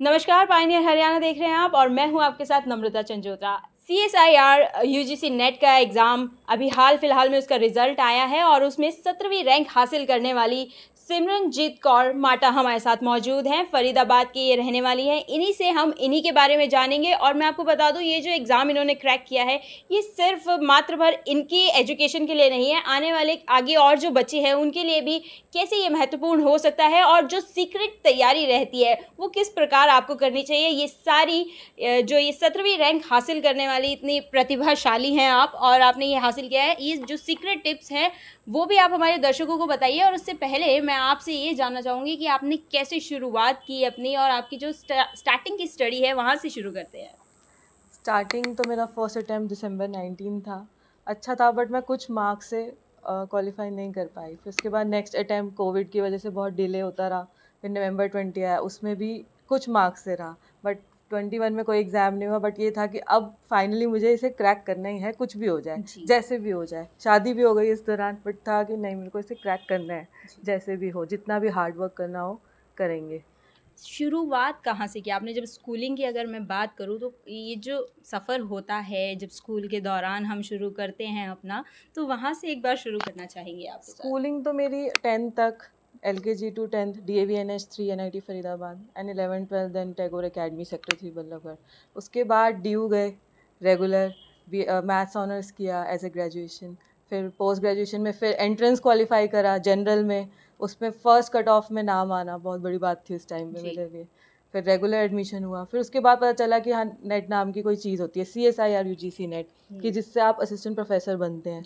नमस्कार, पायनियर हरियाणा देख रहे हैं आप और मैं हूं आपके साथ नम्रता चंजोत्रा। CSIR यूजीसी नेट का एग्ज़ाम अभी हाल फिलहाल में उसका रिजल्ट आया है और उसमें 17वीं रैंक हासिल करने वाली सिमरनजीत कौर माटा हमारे साथ मौजूद हैं। फरीदाबाद की ये रहने वाली हैं। इन्हीं के बारे में जानेंगे और मैं आपको बता दूं, ये जो एग्ज़ाम इन्होंने क्रैक किया है ये सिर्फ मात्र भर इनकी एजुकेशन के लिए नहीं है, आने वाले आगे और जो बच्चे हैं उनके लिए भी कैसे ये महत्वपूर्ण हो सकता है और जो सीक्रेट तैयारी रहती है वो किस प्रकार आपको करनी चाहिए। ये सारी जो ये 17वीं रैंक हासिल करने वाली इतनी प्रतिभाशाली हैं आप और आपने ये हासिल किया है, ये जो सीक्रेट टिप्स हैं वो भी आप हमारे दर्शकों को बताइए। और उससे पहले मैं आपसे ये जानना चाहूँगी कि आपने कैसे शुरुआत की अपनी और आपकी जो स्टार्टिंग की स्टडी है वहाँ से शुरू करते हैं। स्टार्टिंग तो मेरा फर्स्ट अटैम्प्ट दिसंबर 19 था। अच्छा था बट मैं कुछ मार्क्स से क्वालिफाई नहीं कर पाई। फिर उसके बाद नेक्स्ट अटैम्प्ट कोविड की वजह से बहुत डिले होता रहा। फिर नवंबर 20 आया, उसमें भी कुछ मार्क्स से रहा बट 21 में कोई एग्ज़ाम नहीं हुआ। बट ये था कि अब फाइनली मुझे इसे क्रैक करना ही है, कुछ भी हो जाए, जैसे भी हो जाए। शादी भी हो गई इस दौरान बट था कि नहीं, मेरे को इसे क्रैक करना है, जैसे भी हो, जितना भी हार्ड वर्क करना हो करेंगे। शुरुआत कहाँ से की आपने? जब स्कूलिंग की अगर मैं बात करूँ तो ये जो सफ़र होता है जब स्कूल के दौरान हम शुरू करते हैं अपना, तो वहाँ से एक बार शुरू करना चाहेंगे आपके साथ। स्कूलिंग तो मेरी 10th तक, LKG to 10th DAVNH 3 NIT Faridabad and 11th-12th then Tagore academy sector 3 Ballabhgarh. उसके बाद DU गए रेगुलर, मैथ्स ऑनर्स किया एज ए ग्रेजुएशन। फिर पोस्ट ग्रेजुएशन में फिर एंट्रेंस क्वालिफाई करा जनरल में, उसमें फ़र्स्ट कट ऑफ में नाम आना बहुत बड़ी बात थी उस टाइम पे मेरे लिए। फिर रेगुलर एडमिशन हुआ। फिर उसके बाद पता चला कि हाँ, नेट नाम की कोई चीज़ होती है, CSIR UGC नेट, कि जिससे आप असिस्टेंट प्रोफेसर बनते हैं।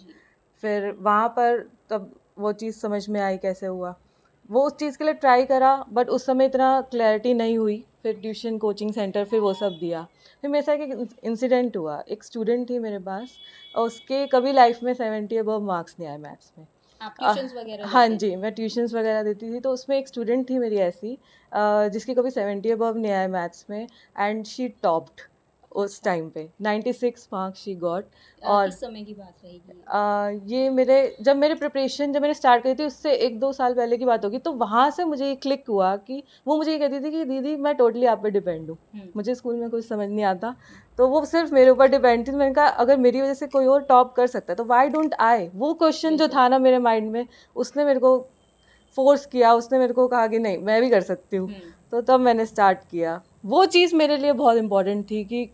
फिर वहाँ पर तब वो चीज़ समझ में आई कैसे हुआ। वो उस चीज़ के लिए ट्राई करा बट उस समय इतना क्लैरिटी नहीं हुई। फिर ट्यूशन कोचिंग सेंटर फिर वो सब दिया। फिर मेरे साथ एक इंसिडेंट हुआ। एक स्टूडेंट थी मेरे पास और उसके कभी लाइफ में 70 अबव मार्क्स नहीं आए मैथ्स में। आप ट्यूशंस वगैरह हाँ लेते जी, मैं ट्यूशन्स वगैरह देती थी। तो उसमें एक स्टूडेंट थी मेरी ऐसी, जिसकी कभी 70 अबव नहीं आए मैथ्स में एंड शी टॉप्ड उस टाइम पे 96 मार्क्स शी गॉट। और किस समय की बात रहेगी? ये जब मैंने स्टार्ट करी थी उससे 1-2 साल पहले की बात होगी। तो वहाँ से मुझे ये क्लिक हुआ कि वो मुझे ये कहती थी कि दीदी मैं टोटली आप पे डिपेंड हूँ, मुझे स्कूल में कुछ समझ नहीं आता, तो वो सिर्फ मेरे ऊपर डिपेंड थी। तो मैंने कहा अगर मेरी वजह से कोई और टॉप कर सकता है तो वाई डोंट आई। वो क्वेश्चन जो था ना मेरे माइंड में, उसने मेरे को फोर्स किया, उसने मेरे को कहा कि नहीं मैं भी कर सकती हूँ। तो तब मैंने स्टार्ट किया। वो चीज़ मेरे लिए बहुत इंपॉर्टेंट थी कि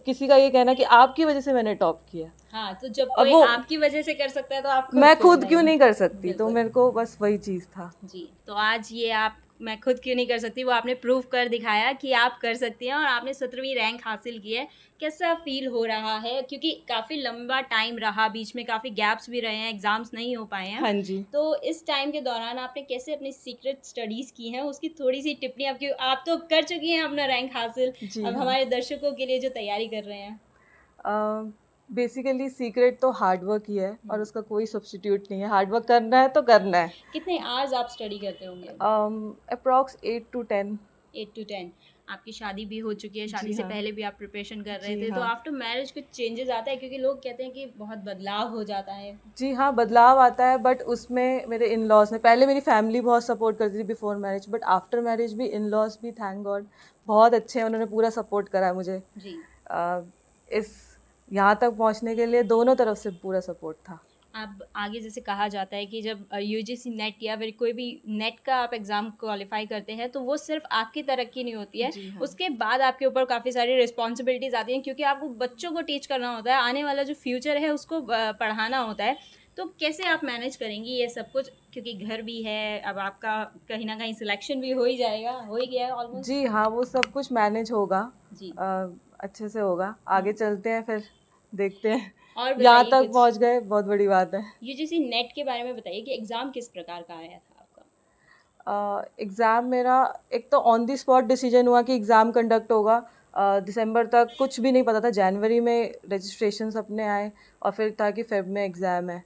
किसी का ये कहना कि आपकी वजह से मैंने टॉप किया। हाँ, तो जब कोई आपकी वजह से कर सकता है तो आप मैं खुद क्यों नहीं कर सकती। तो मेरे को बस वही चीज़ था जी। तो आज ये आप मैं खुद क्यों नहीं कर सकती वो आपने प्रूव कर दिखाया कि आप कर सकती हैं और आपने 17वीं रैंक हासिल की है। कैसा फील हो रहा है? क्योंकि काफ़ी लंबा टाइम रहा, बीच में काफ़ी गैप्स भी रहे हैं, एग्ज़ाम्स नहीं हो पाए हैं। हाँ जी। तो इस टाइम के दौरान आपने कैसे अपनी सीक्रेट स्टडीज़ की हैं उसकी थोड़ी सी टिप्पणी आप तो कर चुकी हैं अपना रैंक हासिल, अब हाँ। हमारे दर्शकों के लिए जो तैयारी कर रहे हैं। बेसिकली सीक्रेट तो हार्ड वर्क ही है और उसका कोई सब्स्टिट्यूट नहीं है। हार्ड वर्क करना है तो करना है। कितने आवर्स आप स्टडी करते होंगे? Approx 8 to 10। 8 to 10। आपकी शादी भी हो चुकी है, शादी से हाँ। पहले भी आप प्रिपरेशन कर रहे थे। हाँ। तो आफ्टर मैरिज कुछ चेंजेस आता है? क्योंकि लोग कहते हैं कि बहुत बदलाव हो जाता है। जी हाँ, बदलाव आता है बट उसमें मेरे इन लॉज ने, पहले मेरी फैमिली बहुत सपोर्ट करती थी before marriage, but after marriage भी इन लॉज भी थैंक गॉड बहुत अच्छे हैं। उन्होंने पूरा सपोर्ट करा मुझे जी। इस यहाँ तक पहुँचने के लिए दोनों तरफ से पूरा सपोर्ट था। अब आगे जैसे कहा जाता है कि जब यूजीसी नेट या फिर कोई भी नेट का आप एग्ज़ाम क्वालिफाई करते हैं तो वो सिर्फ आपकी तरक्की नहीं होती है। हाँ। उसके बाद आपके ऊपर काफ़ी सारी रिस्पॉन्सिबिलिटीज़ आती हैं क्योंकि आपको बच्चों को टीच करना होता है, आने वाला जो फ्यूचर है उसको पढ़ाना होता है। तो कैसे आप मैनेज करेंगी ये सब कुछ? क्योंकि घर भी है, अब आपका कहीं ना कहीं सिलेक्शन भी हो ही जाएगा, हो ही गया है ऑलमोस्ट। जी हाँ, वो सब कुछ मैनेज होगा। जी। अच्छे से होगा। आगे चलते हैं, फिर देखते हैं। और यहाँ बताइए तक पहुँच गए, बहुत बड़ी बात है। यूजीसी नेट के बारे में बताइए कि एग्ज़ाम किस प्रकार का आया था आपका? एग्ज़ाम मेरा एक तो ऑन दी स्पॉट डिसीजन हुआ कि एग्ज़ाम कंडक्ट होगा। दिसंबर तक कुछ भी नहीं पता था। जनवरी में रजिस्ट्रेशंस अपने आए और फिर था कि फेब में एग्ज़ाम है।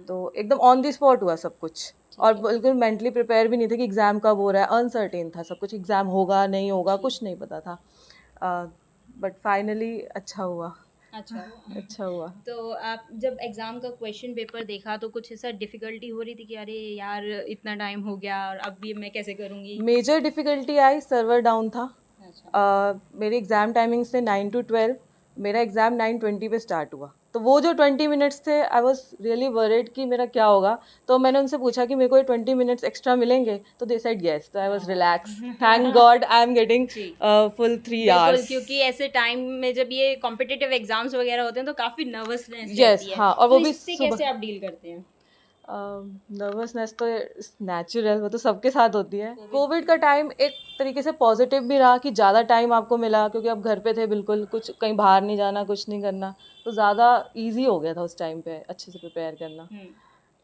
तो एकदम ऑन दी स्पॉट हुआ सब कुछ और बिल्कुल मेंटली प्रिपेयर भी नहीं थे कि एग्ज़ाम कब हो रहा है। अनसर्टेन था सब कुछ, एग्ज़ाम होगा नहीं होगा कुछ नहीं पता था। बट फाइनली अच्छा हुआ। अच्छा हुआ। तो आप जब एग्ज़ाम का क्वेश्चन पेपर देखा तो कुछ ऐसा डिफ़िकल्टी हो रही थी कि अरे यार इतना टाइम हो गया और अब भी मैं कैसे करूँगी? मेजर डिफ़िकल्टी आई, सर्वर डाउन था। मेरे एग्ज़ाम टाइमिंग्स थे 9 to 12, मेरा एग्ज़ाम 9:20 पे स्टार्ट हुआ। तो वो जो 20 मिनट्स थे, आई वॉज रियली वरीड कि मेरा क्या होगा। तो मैंने उनसे पूछा कि मेरे को ये 20 मिनट्स एक्स्ट्रा मिलेंगे, तो दे सेड येस। तो I was relax, thank God I am getting full 3 hours। क्योंकि ऐसे टाइम में जब ये कॉम्पिटिटिव एग्जाम्स वगैरह होते हैं तो काफ़ी नर्वसनेस Yes, रहती है। हाँ, और वो भी इससे सुबह। कैसे आप डील करते हैं? नर्वसनेस तो नेचुरल, वो तो सबके साथ होती है। कोविड का टाइम एक तरीके से पॉजिटिव भी रहा कि ज़्यादा टाइम आपको मिला, क्योंकि आप घर पे थे बिल्कुल, कुछ कहीं बाहर नहीं जाना, कुछ नहीं करना, तो ज़्यादा इजी हो गया था उस टाइम पे अच्छे से प्रिपेयर करना,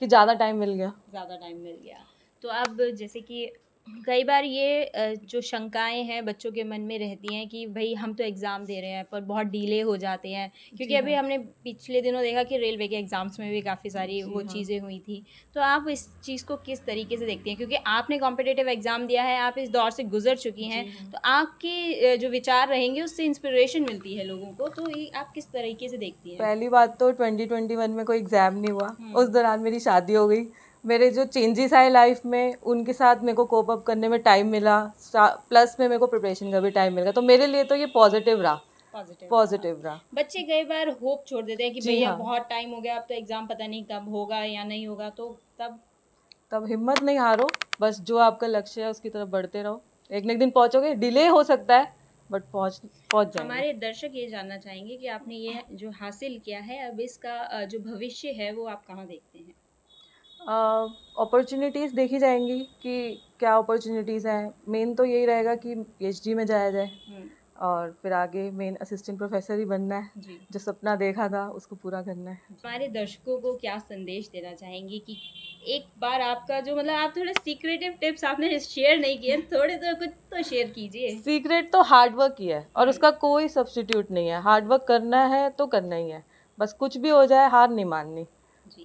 कि ज़्यादा टाइम मिल गया। तो अब जैसे कि कई बार ये जो शंकाएं हैं बच्चों के मन में रहती हैं कि भाई हम तो एग्ज़ाम दे रहे हैं पर बहुत डिले हो जाते हैं, क्योंकि अभी हमने पिछले दिनों देखा कि रेलवे के एग्ज़ाम्स में भी काफ़ी सारी वो चीज़ें हुई थी। तो आप इस चीज़ को किस तरीके से देखती हैं, क्योंकि आपने कॉम्पिटिटिव एग्ज़ाम दिया है, आप इस दौर से गुजर चुकी हैं, तो आपके जो विचार रहेंगे उससे इंस्पिरेशन मिलती है लोगों को, तो ये आप किस तरीके से देखती हैं? पहली बात तो 2021 में कोई एग्ज़ाम नहीं हुआ, उस दौरान मेरी शादी हो गई। मेरे जो चेंजेस आए लाइफ में, उनके साथ मेरे को कोप अप करने में टाइम मिला, प्लस में मेरे को प्रिपरेशन का भी टाइम मिल गया, तो मेरे लिए तो ये पॉजिटिव रहा। बच्चे कई बार होप छोड़ देते हैं कि भैया बहुत टाइम हो गया, अब तो एग्ज़ाम पता नहीं कब होगा या नहीं होगा, तो तब हिम्मत नहीं हारो, बस जो आपका लक्ष्य है उसकी तरफ बढ़ते रहो, एक न एक दिन पहुंचोगे। डिले हो सकता है बट पहुंच जाएंगे। हमारे दर्शक ये जानना चाहेंगे कि आपने ये जो हासिल किया है, अब इसका जो भविष्य है वो आप कहाँ देखते हैं? अपॉर्चुनिटीज़ देखी जाएंगी कि क्या अपॉर्चुनिटीज़ हैं। मेन तो यही रहेगा कि PhD में जाया जाए, और फिर आगे मेन असिस्टेंट प्रोफेसर ही बनना है। जो सपना देखा था उसको पूरा करना है। हमारे दर्शकों को क्या संदेश देना चाहेंगे कि एक बार आपका जो मतलब आप थोड़े सीक्रेटिव टिप्स आपने शेयर नहीं किए, थोड़े तो कुछ तो शेयर कीजिए। सीक्रेट तो हार्ड वर्क ही है, और उसका कोई सब्स्टिट्यूट नहीं है। हार्ड वर्क करना है तो करना ही है, बस कुछ भी हो जाए हार नहीं माननी।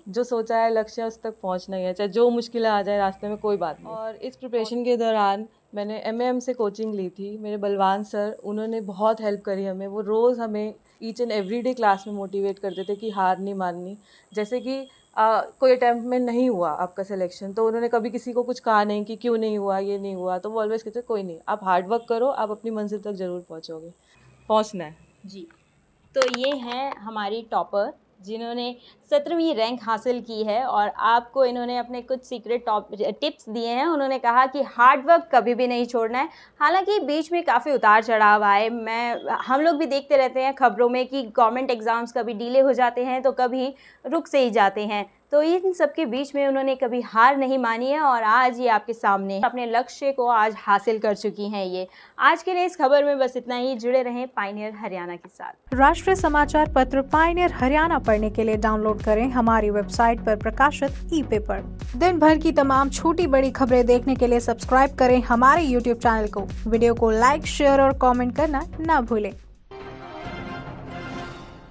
जो सोचा है लक्ष्य उस तक पहुंचना ही है, चाहे जो मुश्किलें आ जाए रास्ते में, कोई बात नहीं। और इस प्रिपरेशन के दौरान मैंने MAM से कोचिंग ली थी। मेरे बलवान सर, उन्होंने बहुत हेल्प करी हमें। वो रोज़ हमें each and every day class में मोटिवेट करते थे कि हार नहीं माननी। जैसे कि कोई अटैम्प्ट में नहीं हुआ आपका सिलेक्शन, तो उन्होंने कभी किसी को कुछ कहा नहीं कि क्यों नहीं हुआ, ये नहीं हुआ, तो वो ऑलवेज कहते कोई नहीं, आप हार्ड वर्क करो, आप अपनी मंजिल तक ज़रूर पहुँचना है। जी, तो ये हैं हमारी टॉपर जिन्होंने 17वीं रैंक हासिल की है, और आपको इन्होंने अपने कुछ सीक्रेट टिप्स दिए हैं। उन्होंने कहा कि हार्ड वर्क कभी भी नहीं छोड़ना है। हालांकि बीच में काफ़ी उतार चढ़ाव आए, हम लोग भी देखते रहते हैं खबरों में कि गवर्नमेंट एग्ज़ाम्स कभी डिले हो जाते हैं तो कभी रुक से ही जाते हैं, तो इन सब के बीच में उन्होंने कभी हार नहीं मानी है, और आज ये आपके सामने अपने लक्ष्य को आज हासिल कर चुकी हैं। ये आज के लिए इस खबर में बस इतना ही। जुड़े रहें पायनियर हरियाणा के साथ। राष्ट्रीय समाचार पत्र पायनियर हरियाणा पढ़ने के लिए डाउनलोड करें हमारी वेबसाइट पर प्रकाशित ई-पेपर। दिन भर की तमाम छोटी बड़ी खबरें देखने के लिए सब्सक्राइब करें हमारे YouTube चैनल को। वीडियो को लाइक, शेयर और कमेंट करना ना भूलें।